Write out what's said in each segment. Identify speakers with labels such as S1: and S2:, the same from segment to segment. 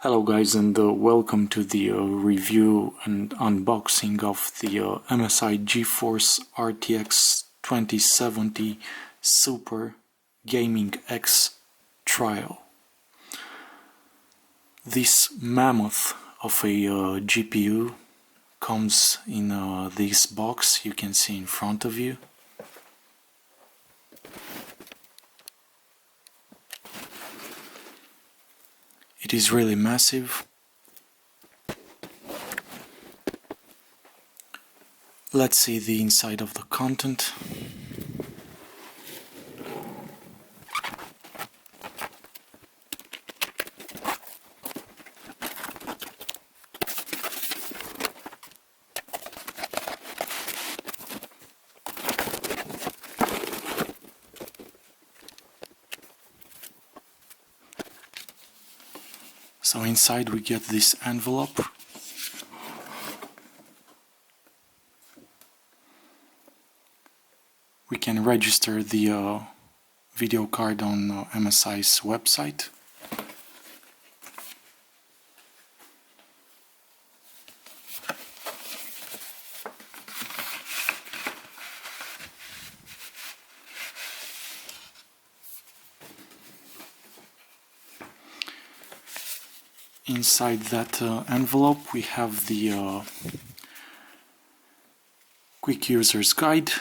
S1: Hello guys, and welcome to the review and unboxing of the MSI GeForce RTX 2070 Super Gaming X Trial. This mammoth of a GPU comes in this box you can see in front of you. It is really massive. Let's see the inside of the content. So inside we get this envelope. We can register the video card on MSI's website. Inside that envelope we have the quick user's guide,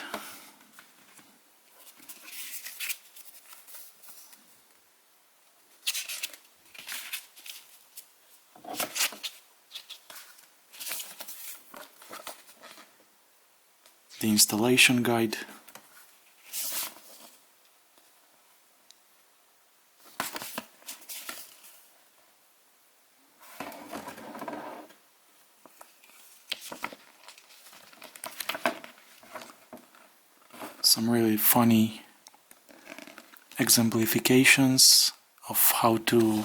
S1: the installation guide, some really funny exemplifications of how to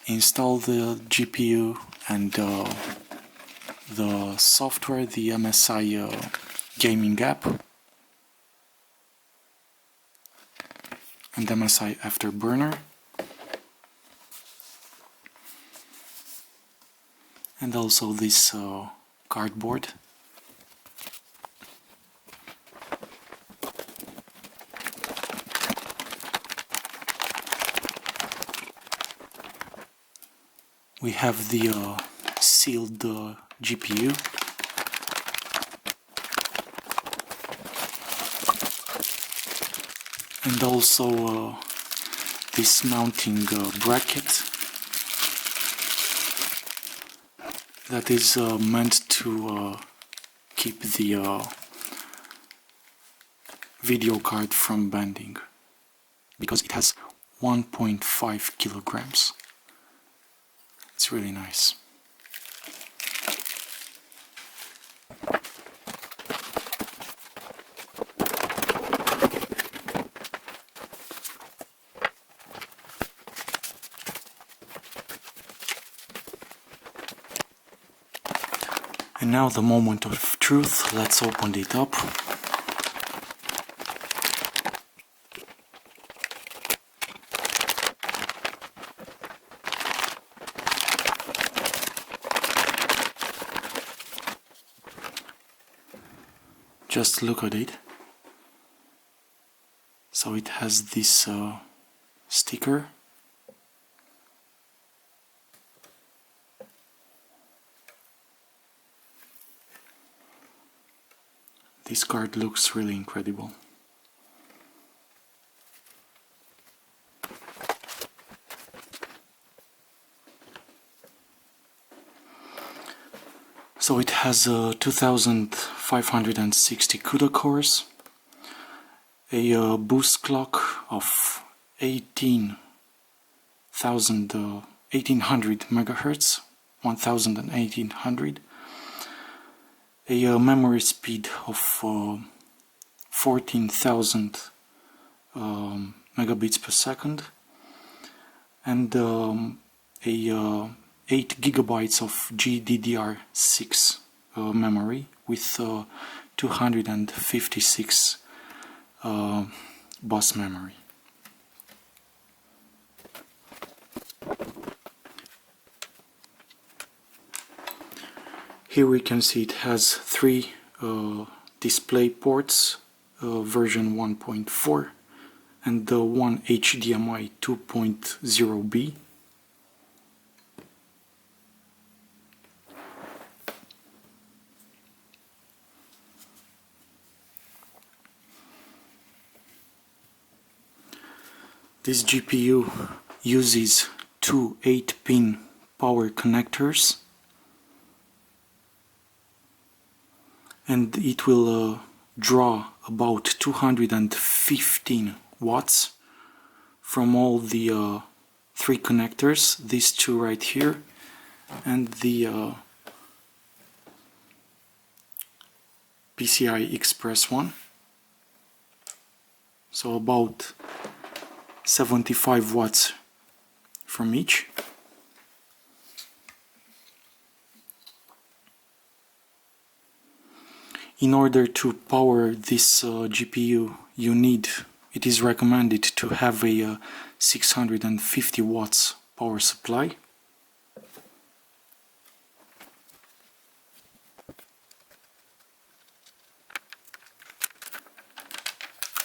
S1: install the GPU and the software, the MSI gaming app and MSI Afterburner, and also this cardboard. We have the sealed GPU, and also this mounting bracket that is meant to keep the video card from bending, because it has 1.5 kilograms. It's really nice. And now the moment of truth. Let's open it up. Just look at it. So it has this sticker. This card looks really incredible. So it has 2560 CUDA cores, a boost clock of 1800 megahertz, 1800, a memory speed of 14,000 megabits per second, and a 8 gigabytes of GDDR6 memory with 256 bus memory. Here we can see it has three display ports, version 1.4 and the one HDMI 2.0B. This GPU uses two 8-pin power connectors, and it will draw about 215 watts from all the three connectors, these two right here and the PCI Express one. So about 75 watts from each. In order to power this GPU, it is recommended to have a 650 watts power supply.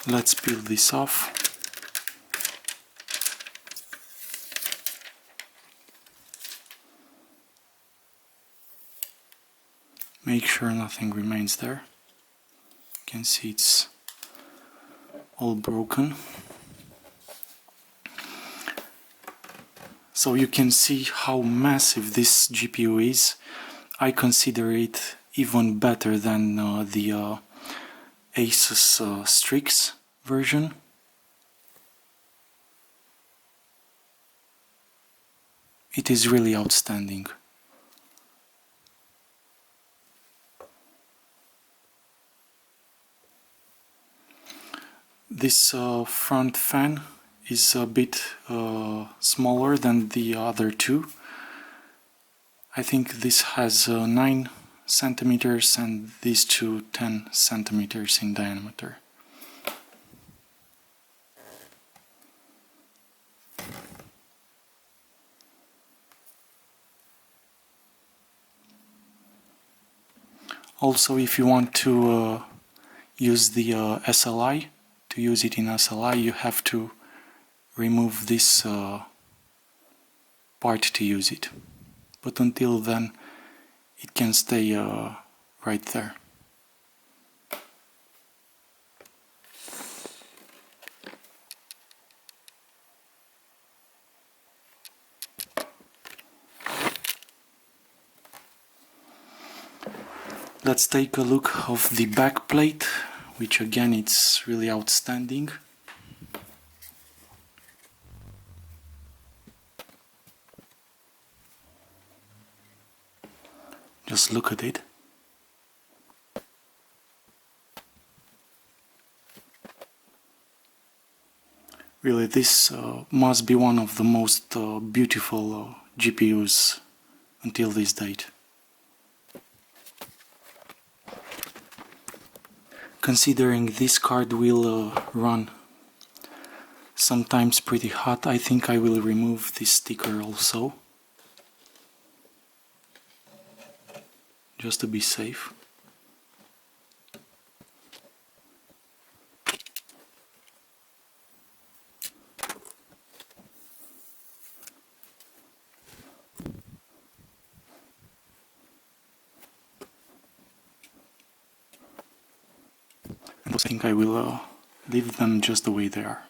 S1: Let's peel this off. Make sure nothing remains there. You can see it's all broken. So you can see how massive this GPU is. I consider it even better than the ASUS Strix version. It is really outstanding. This front fan is a bit smaller than the other two. I think this has 9 centimeters and these two 10 centimeters in diameter. Also, if you want to use the SLI, to use it in SLI, you have to remove this part to use it. But until then, it can stay right there. Let's take a look of the back plate, which again it's really outstanding. Just look at it. Really, this must be one of the most beautiful GPUs until this date. Considering this card will run sometimes pretty hot, I think I will remove this sticker also, just to be safe. I think I will leave them just the way they are.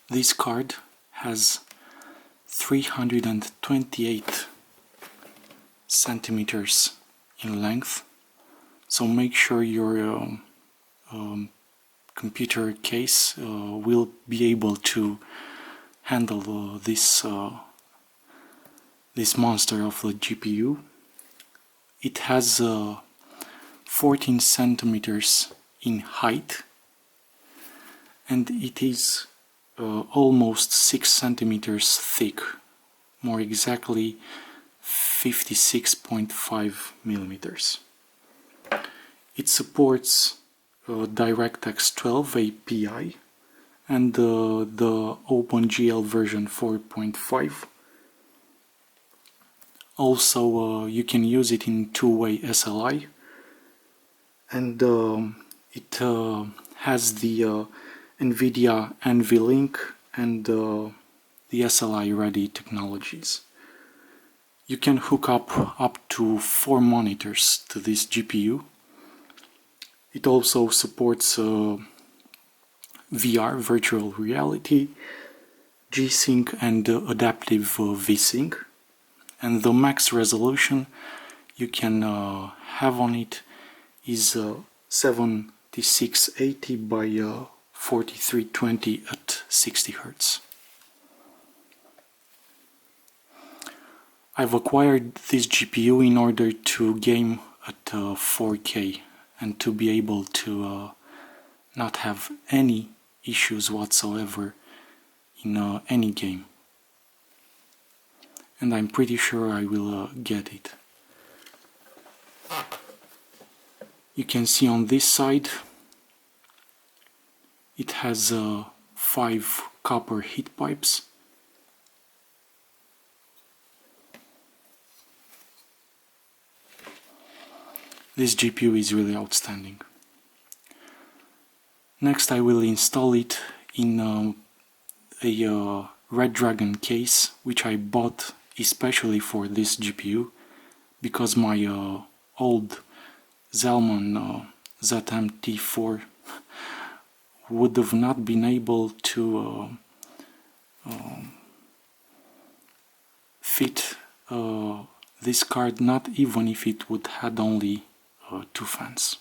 S1: This card has 328 centimeters in length, so make sure your computer case will be able to handle this monster of the GPU. It has 14 centimeters in height, and it is almost 6 centimeters thick, more exactly 56.5 millimeters. It supports DirectX 12 API and the OpenGL version 4.5. Also, you can use it in two-way SLI, and it has the NVIDIA NVLink and the SLI ready technologies. You can hook up to 4 monitors to this GPU. It also supports VR, virtual reality, G-Sync and adaptive V-Sync. And the max resolution you can have on it is 7680 by 4320 at 60 Hz. I've acquired this GPU in order to game at 4K and to be able to not have any issues whatsoever in any game. And I'm pretty sure I will get it. You can see on this side it has 5 copper heat pipes. This GPU is really outstanding. Next I will install it in a Red Dragon case, which I bought especially for this GPU, because my old Zalman ZMT4 would have not been able to fit this card, not even if it would had only 2 fans.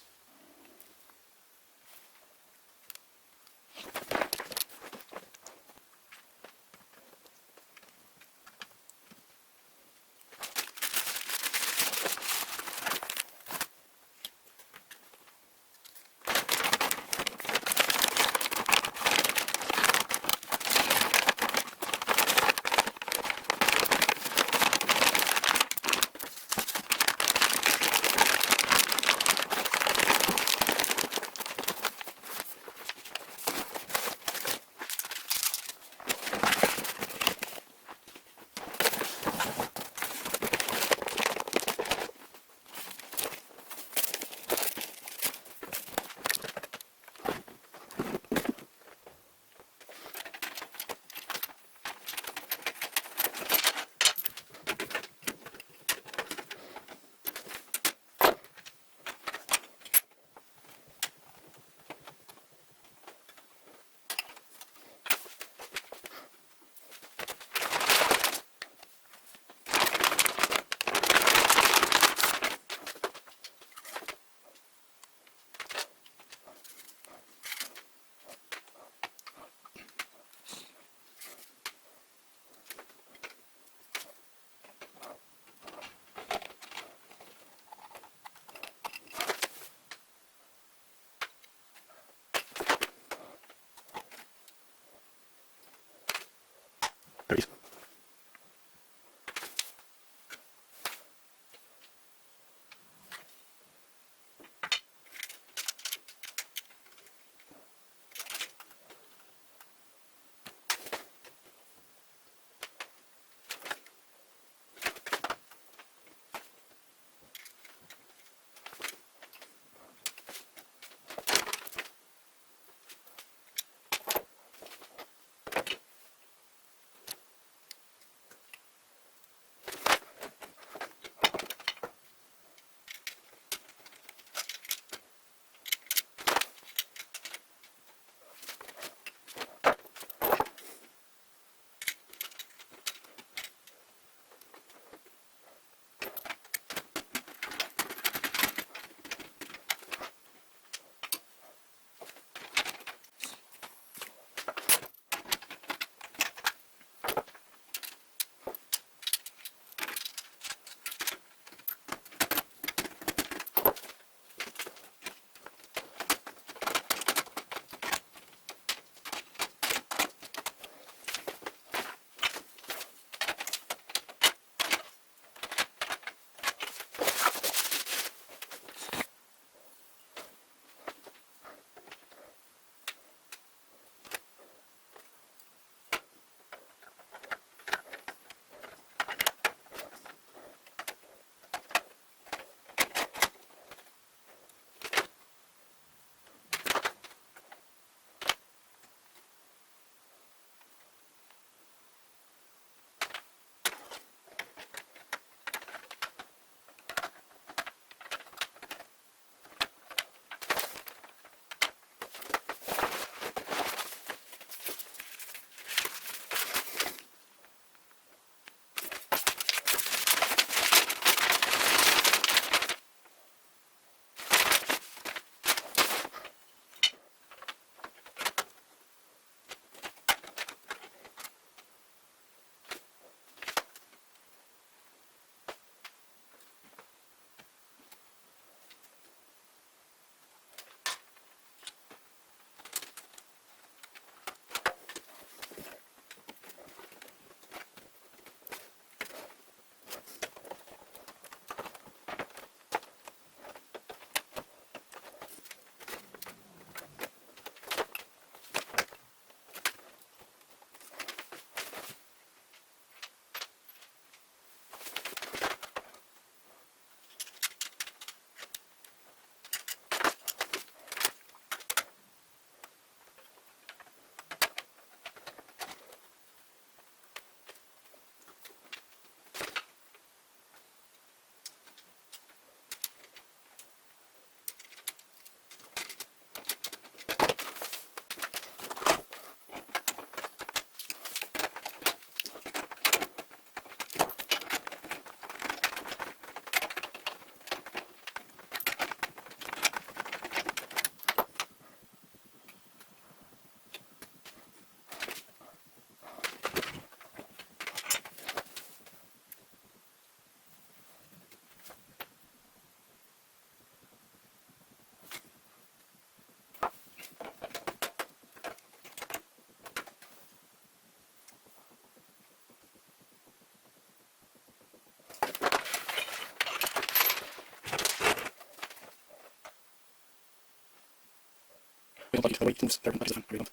S1: don't like it the way it moves. I don't like it. I really don't.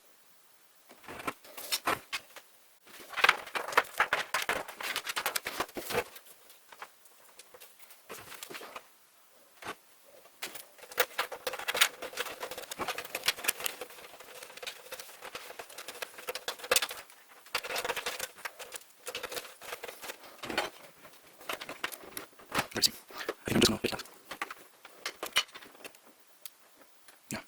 S1: Let's see. I think I'm just gonna pick that. Yeah.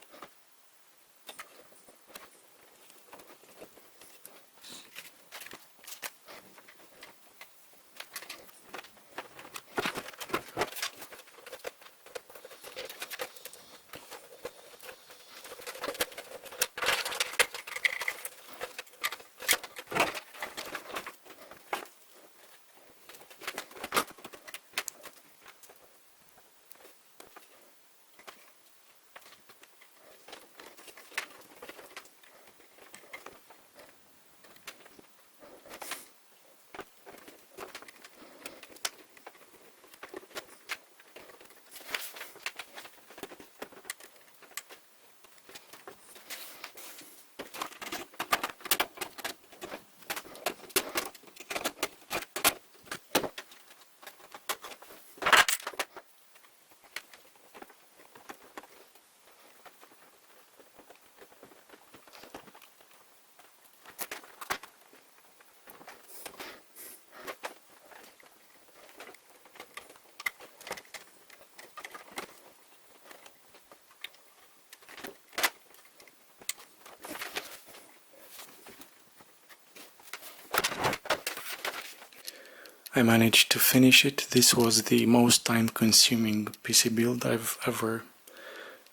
S1: I managed to finish it. This was the most time-consuming PC build I've ever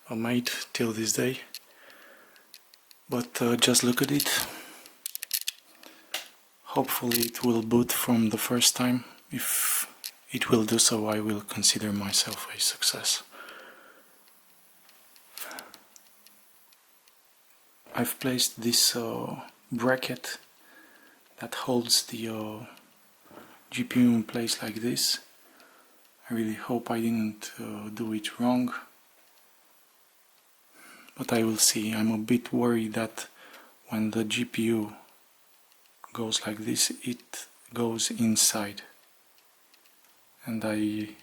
S1: made till this day. But just look at it. Hopefully it will boot from the first time. If it will do so, I will consider myself a success. I've placed this bracket that holds the GPU in place like this. I really hope I didn't do it wrong, but I will see. I'm a bit worried that when the GPU goes like this, it goes inside, and I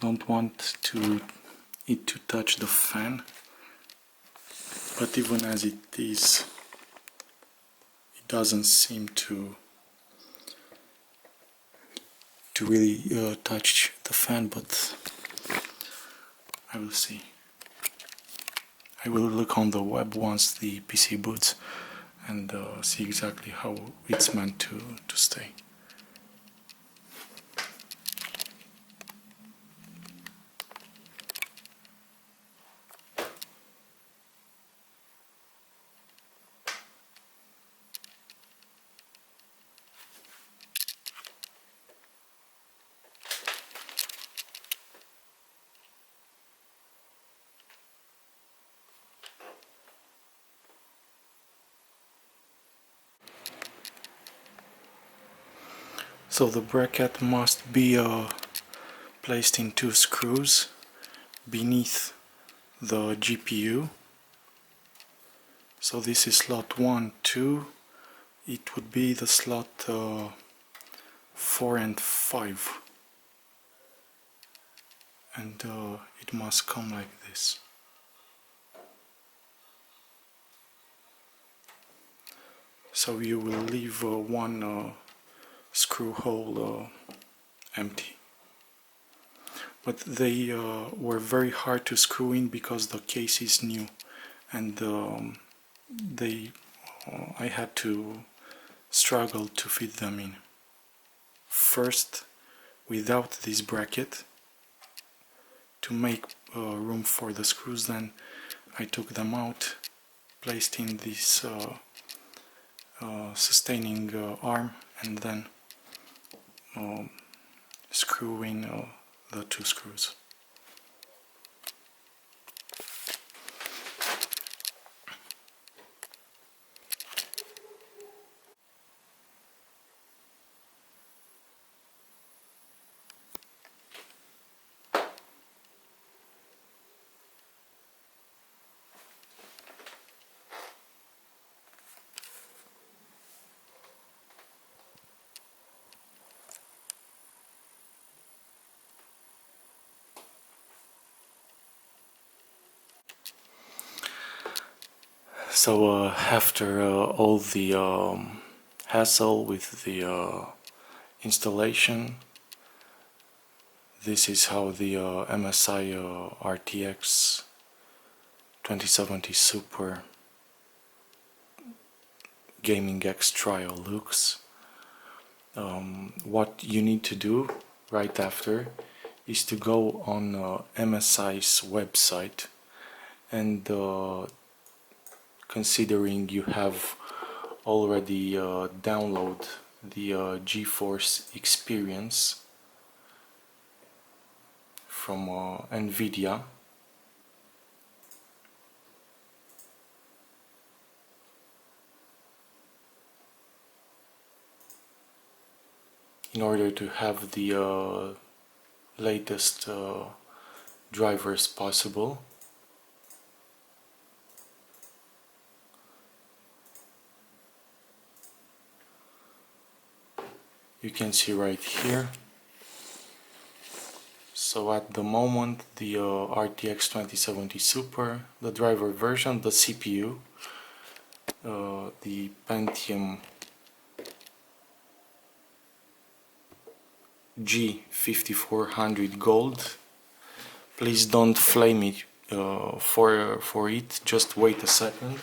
S1: don't want it to touch the fan. But even as it is, it doesn't seem to really touch the fan, but I will see. I will look on the web once the PC boots and see exactly how it's meant to stay. So the bracket must be placed in 2 screws beneath the GPU. So this is slot 1, 2. It would be the slot 4 and 5. And it must come like this. So you will leave one screw hole empty. But they were very hard to screw in because the case is new, and I had to struggle to fit them in. First, without this bracket, to make room for the screws, then I took them out, placed in this sustaining arm, and then screw in the 2 screws. So after all the hassle with the installation, this is how the MSI RTX 2070 Super Gaming X Trial looks. What you need to do right after is to go on MSI's website, and considering you have already downloaded the GeForce experience from NVIDIA, in order to have the latest drivers possible, you can see right here. So at the moment the RTX 2070 Super, the driver version, the CPU, the Pentium G5400 Gold. Please don't flame it for it, just wait a second.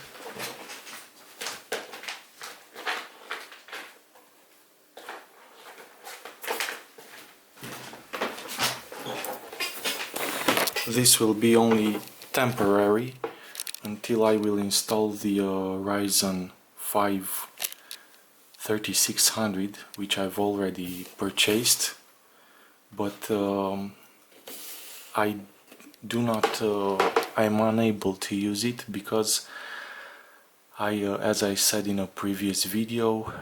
S1: This will be only temporary until I will install the Ryzen 5 3600, which I've already purchased, but I'm unable to use it because as I said in a previous video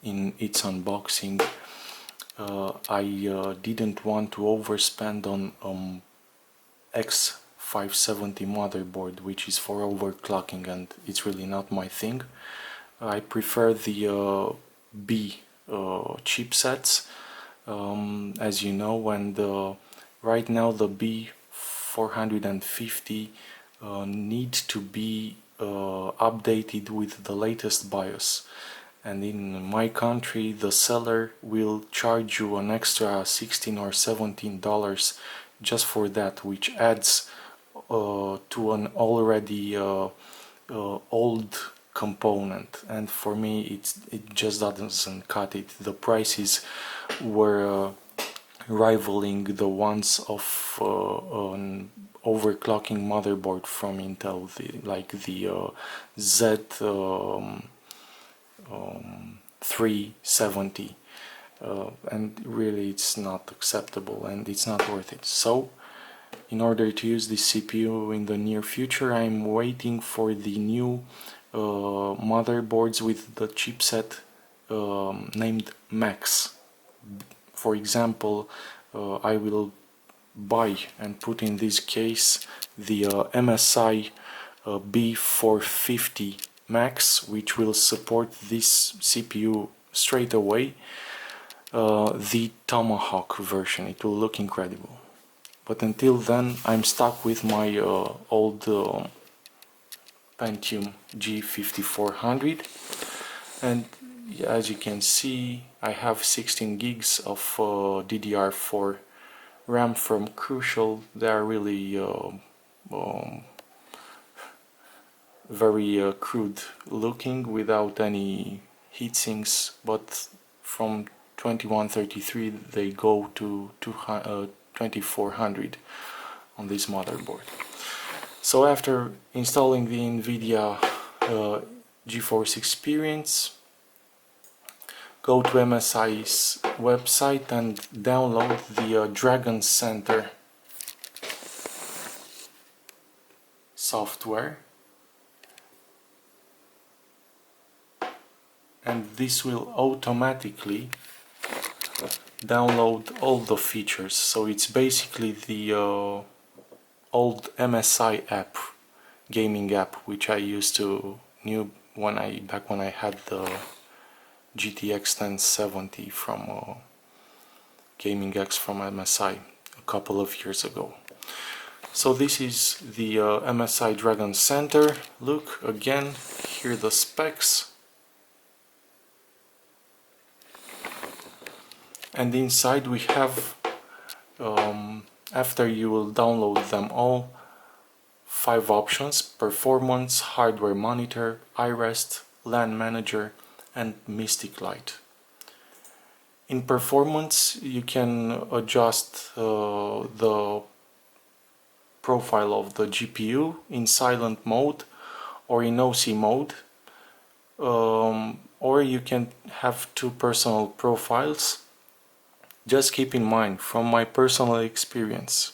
S1: in its unboxing, I didn't want to overspend on X570 motherboard, which is for overclocking, and it's really not my thing. I prefer the B chipsets, as you know, and right now the B450 need to be updated with the latest BIOS, and in my country the seller will charge you an extra $16 or $17 just for that, which adds to an already old component, and for me it just doesn't cut it. The prices were rivaling the ones of an overclocking motherboard from Intel, like the Z370. And really it's not acceptable and it's not worth it. So in order to use this CPU in the near future, I'm waiting for the new motherboards with the chipset named Max. For example, I will buy and put in this case the MSI B450 Max, which will support this CPU straight away. The Tomahawk version. It will look incredible. But until then, I'm stuck with my old Pentium G5400, and as you can see, I have 16 gigs of DDR4 RAM from Crucial. They are really very crude looking, without any heatsinks, but from 2133 they go to 2400 on this motherboard. So after installing the NVIDIA GeForce experience, go to MSI's website and download the Dragon Center software, and this will automatically download all the features. So it's basically the old MSI app, gaming app, which I used to knew back when I had the GTX 1070 from Gaming X from MSI a couple of years ago. So this is the MSI Dragon Center. Look again, here the specs. And inside we have, after you will download them all, 5 options: performance, hardware monitor, iRest, LAN manager and Mystic Light. In performance you can adjust the profile of the GPU in silent mode or in OC mode, or you can have 2 personal profiles. Just keep in mind, from my personal experience,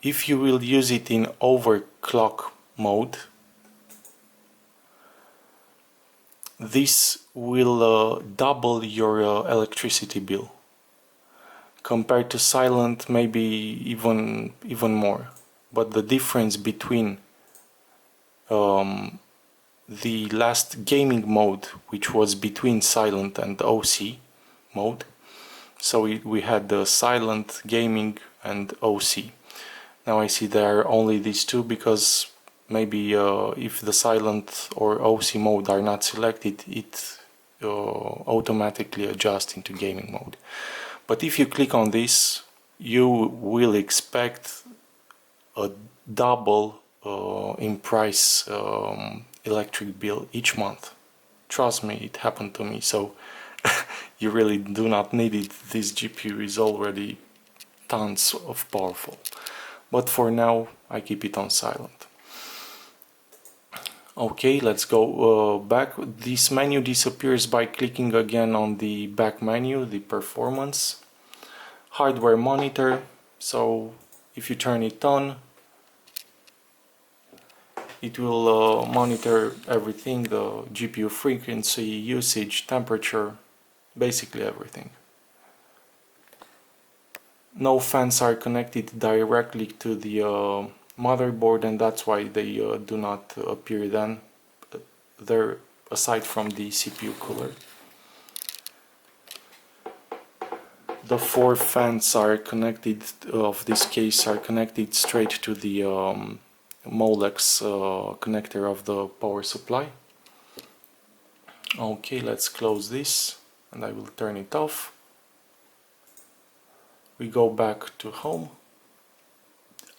S1: if you will use it in overclock mode, this will double your electricity bill. Compared to silent, maybe even more. But the difference between the last gaming mode, which was between silent and OC mode, so we had the silent, gaming and OC. Now I see there are only these 2 because maybe if the silent or OC mode are not selected, it automatically adjusts into gaming mode. But if you click on this, you will expect a double in price electric bill each month. Trust me, it happened to me, so you really do not need it. This GPU is already tons of powerful. But for now, I keep it on silent. Okay, let's go back. This menu disappears by clicking again on the back menu, the performance. Hardware monitor, so if you turn it on, it will monitor everything, the GPU frequency, usage, temperature, basically everything. No fans are connected directly to the motherboard, and that's why they do not appear then. They're aside from the CPU cooler. The 4 fans are connected, of this case, are connected straight to the Molex connector of the power supply. Okay, let's close this and I will turn it off. We go back to home.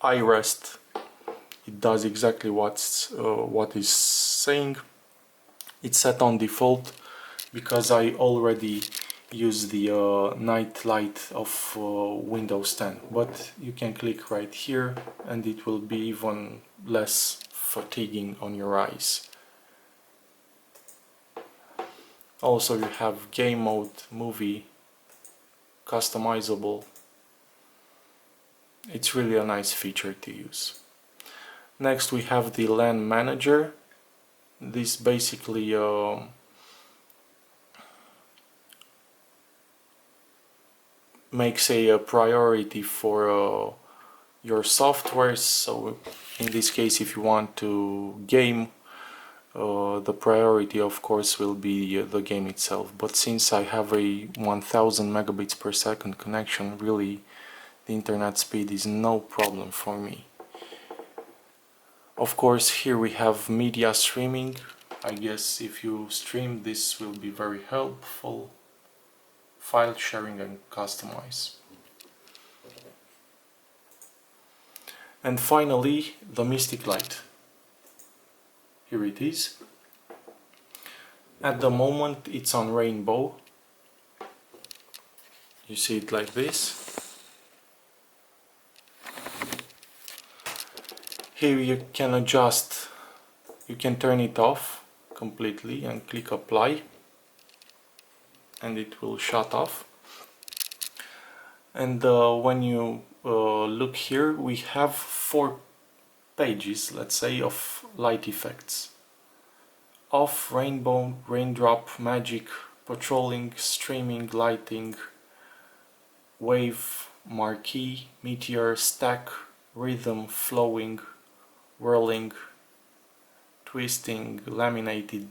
S1: iRest, it does exactly what is saying. It's set on default because I already use the night light of Windows 10, but you can click right here and it will be even less fatiguing on your eyes. Also you have game mode, movie, customizable. It's really a nice feature to use. Next we have the LAN manager. This basically makes a priority for your software. So in this case, if you want to game, the priority of course will be the game itself. But since I have a 1000 megabits per second connection, really the internet speed is no problem for me. Of course, here we have media streaming. I guess if you stream, this will be very helpful. File sharing and customize. And finally, the Mystic Light. Here it is. At the moment it's on rainbow. You see it like this. Here you can adjust, you can turn it off completely and click apply and it will shut off. And when you look here, we have 4 pages, let's say, of light effects. Off, rainbow, raindrop, magic, patrolling, streaming, lighting, wave, marquee, meteor, stack, rhythm, flowing, whirling, twisting, laminating,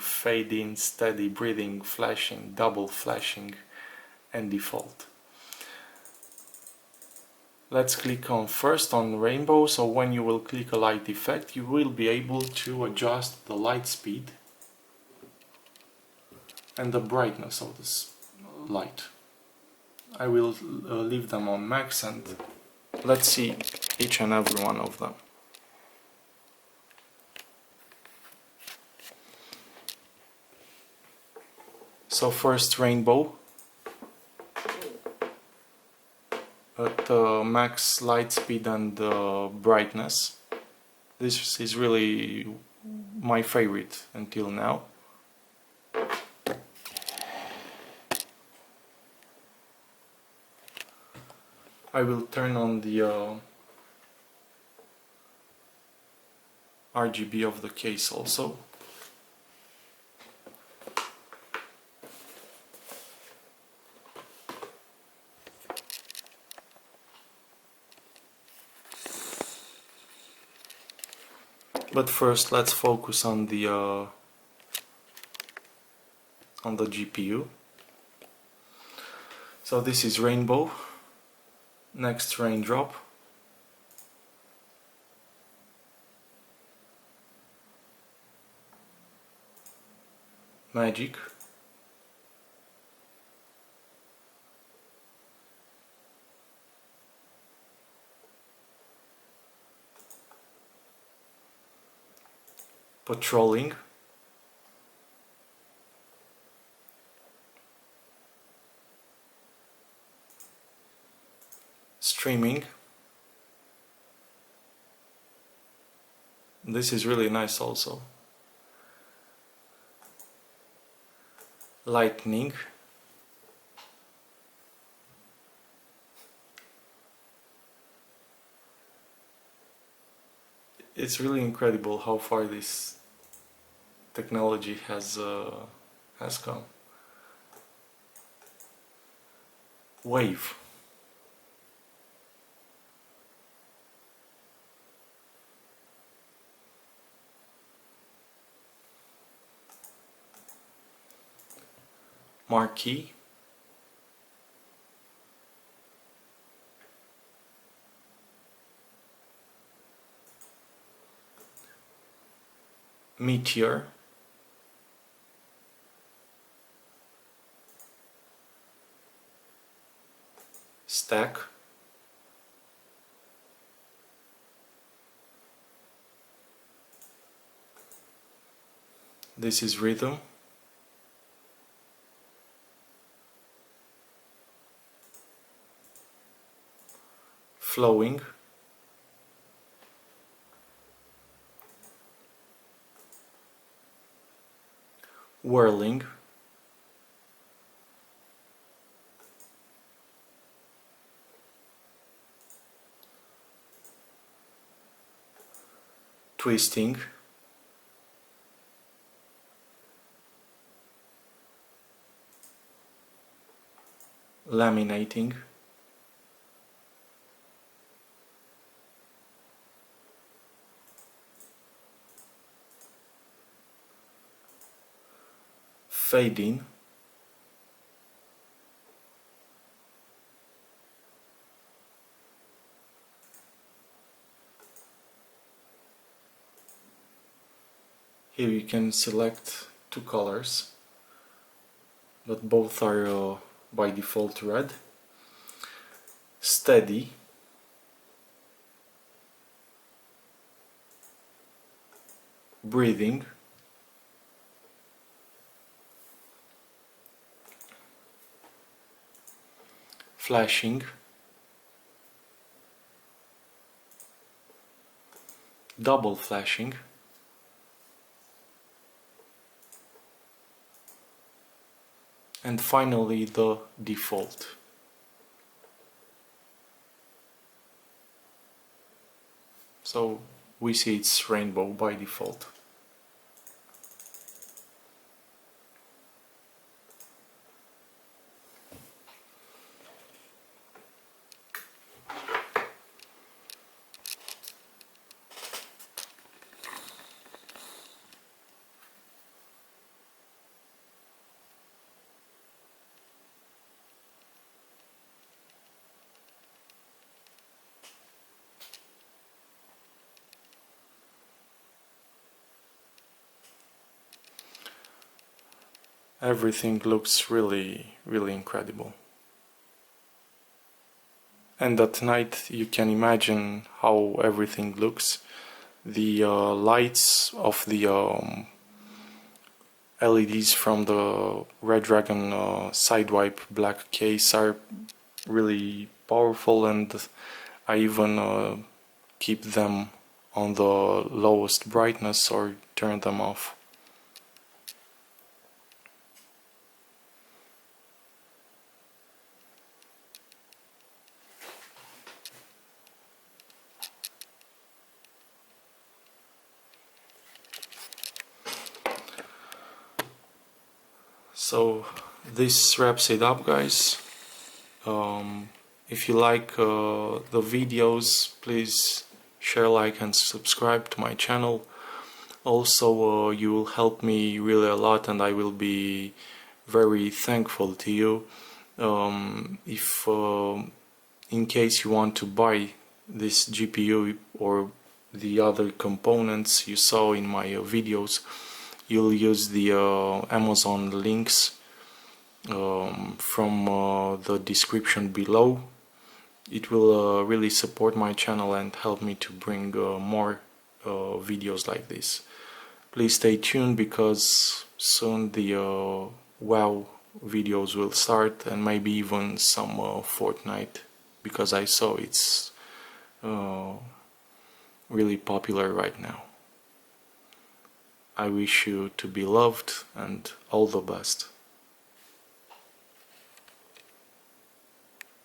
S1: fade in, steady, breathing, flashing, double flashing and default. Let's click on first on rainbow. So when you will click a light effect, you will be able to adjust the light speed and the brightness of this light. I will leave them on max and let's see each and every one of them. So first rainbow at max light speed and brightness. This is really my favorite until now. I will turn on the RGB of the case also. But first let's focus on the GPU. So this is rainbow, next raindrop, magic, patrolling, streaming. This is really nice also. Lightning. It's really incredible how far this technology has come. Wave. Marquee. Meteor. Stack. This is rhythm. Flowing. Whirling. Twisting. Laminating. Fading. Here you can select two colors, but both are by default red. Steady. Breathing. Flashing. Double flashing. And finally the default. So we see it's rainbow by default. Everything looks really incredible. And at night you can imagine how everything looks. The lights of the LEDs from the Red Dragon SSD-Black case are really powerful, and I even keep them on the lowest brightness or turn them off. So this wraps it up, guys. If you like the videos, please share, like and subscribe to my channel. Also you will help me really a lot, and I will be very thankful to you. If in case you want to buy this GPU or the other components you saw in my videos, you'll use the Amazon links from the description below. It will really support my channel and help me to bring more videos like this. Please stay tuned, because soon the WoW videos will start, and maybe even some Fortnite, because I saw it's really popular right now. I wish you to be loved, and all the best.